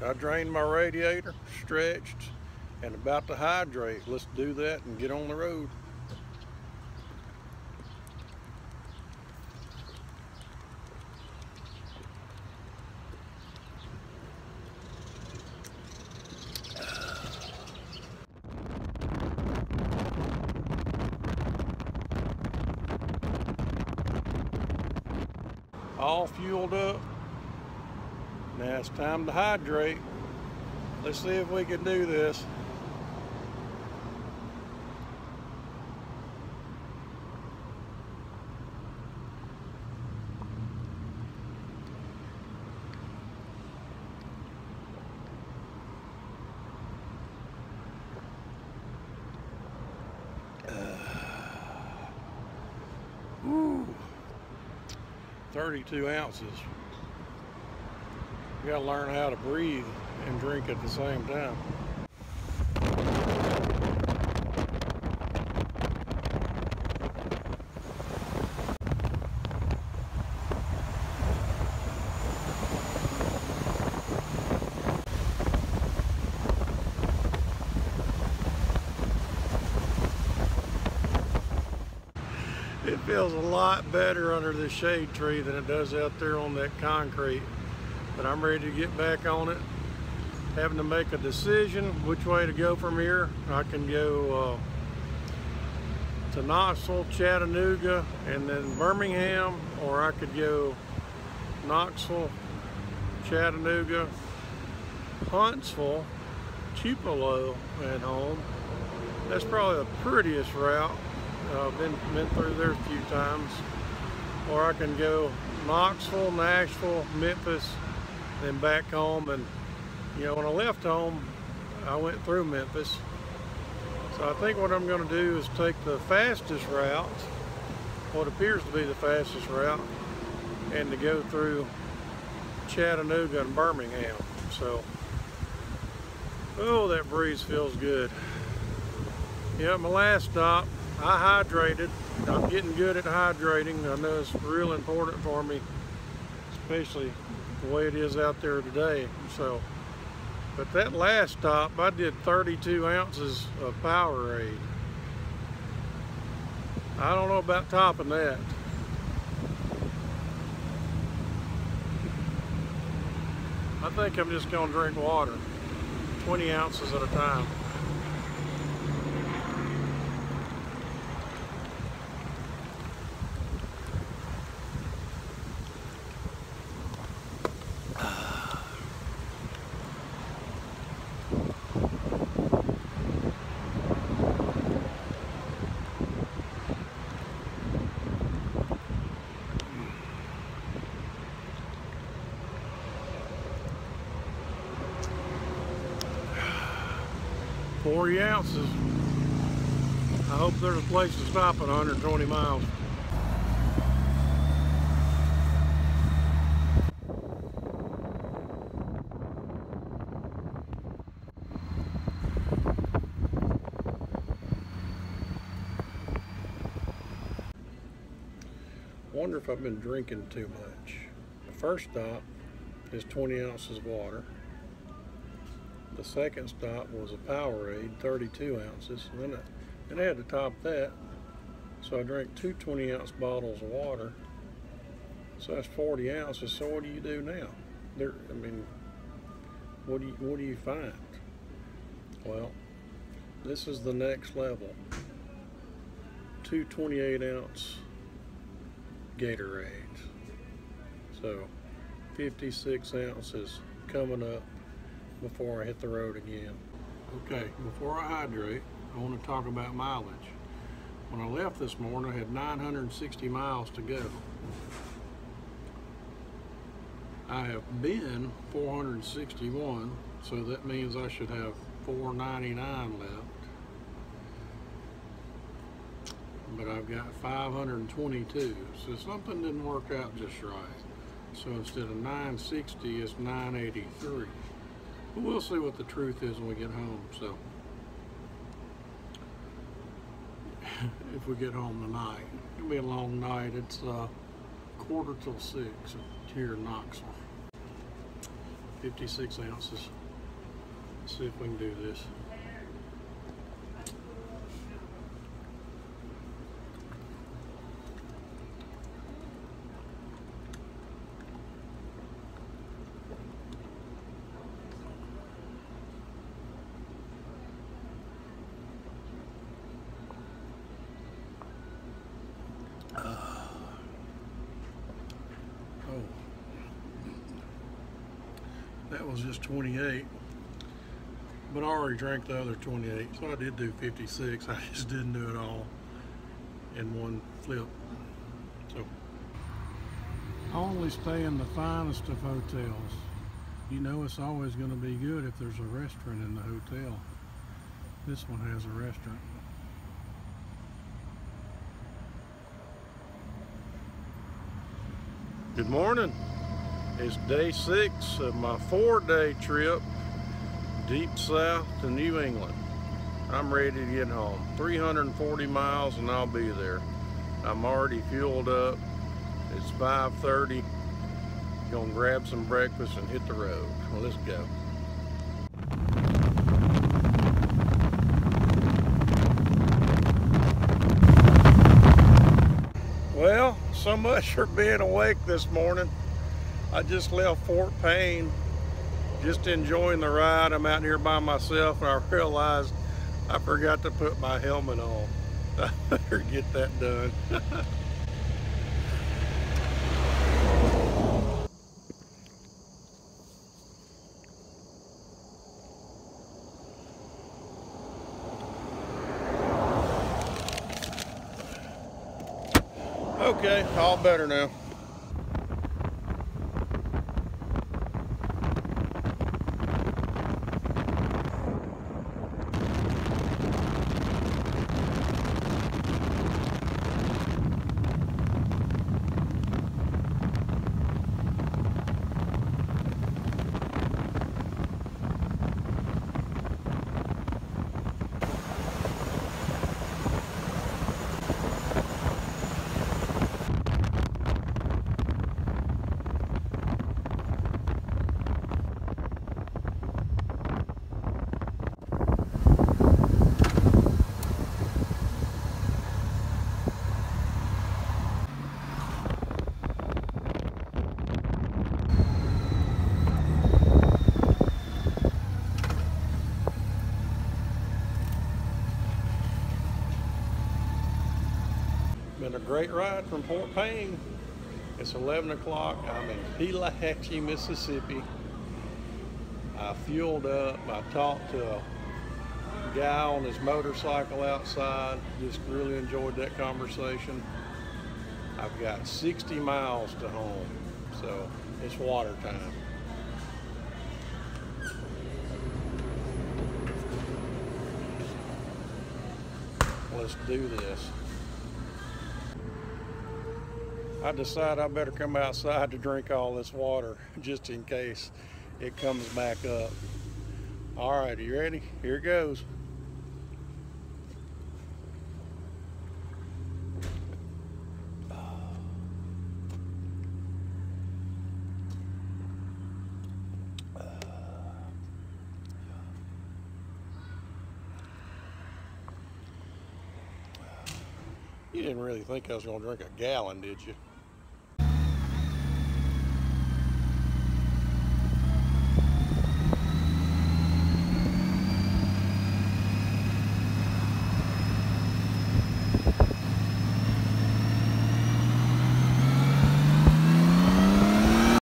I drained my radiator, stretched, and about to hydrate. Let's do that and get on the road. All fueled up. Now it's time to hydrate. Let's see if we can do this. Woo. 32 ounces. You gotta learn how to breathe and drink at the same time. It feels a lot better under this shade tree than it does out there on that concrete. But I'm ready to get back on it. Having to make a decision which way to go from here. I can go to Knoxville, Chattanooga, and then Birmingham, or I could go Knoxville, Chattanooga, Huntsville, Tupelo at home. That's probably the prettiest route. I've been through there a few times. Or I can go Knoxville, Nashville, Memphis, then back home. And you know, when I left home, I went through Memphis. So I think what I'm going to do is take the fastest route, what appears to be the fastest route, and to go through Chattanooga and Birmingham. So, oh, that breeze feels good. Yeah, my last stop, I hydrated. I'm getting good at hydrating. I know it's real important for me, especially the way it is out there today. So, but that last stop, I did 32 ounces of Powerade. I don't know about topping that. I think I'm just gonna drink water, 20 ounces at a time. $40 ounces. I hope there's a place to stop at 120 miles. Wonder if I've been drinking too much. The first stop is 20 ounces of water. The second stop was a Powerade, 32 ounces. And then I had to top that. So I drank two 20-ounce bottles of water. So that's 40 ounces. So what do you do now? I mean, what do you find? Well, this is the next level. Two 28-ounce Gatorades. So 56 ounces coming up before I hit the road again. Okay, before I hydrate, I want to talk about mileage. When I left this morning, I had 960 miles to go. I have been 461, so that means I should have 499 left. But I've got 522, so something didn't work out just right. So instead of 960, it's 983. But we'll see what the truth is when we get home. So if we get home tonight, it'll be a long night. It's 5:45 here in Knoxville. 56 ounces. Let's see if we can do this. That was just 28, but I already drank the other 28, so I did do 56. I just didn't do it all in one flip. So I only stay in the finest of hotels. You know it's always going to be good if there's a restaurant in the hotel. This one has a restaurant. Good morning. It's day 6 of my 4-day trip deep south to New England. I'm ready to get home. 340 miles and I'll be there. I'm already fueled up. It's 5:30. Gonna grab some breakfast and hit the road. Well, let's go. Well, so much for being awake this morning. I just left Fort Payne, just enjoying the ride. I'm out here by myself and I realized I forgot to put my helmet on. I better get that done. Okay, all better now. Been a great ride from Fort Payne. It's 11 o'clock. I'm in Pelahatchie, Mississippi. I fueled up. I talked to a guy on his motorcycle outside. Just really enjoyed that conversation. I've got 60 miles to home, so it's water time. Let's do this. I decided I better come outside to drink all this water just in case it comes back up. All right, are you ready? Here it goes. You didn't really think I was going to drink a gallon, did you?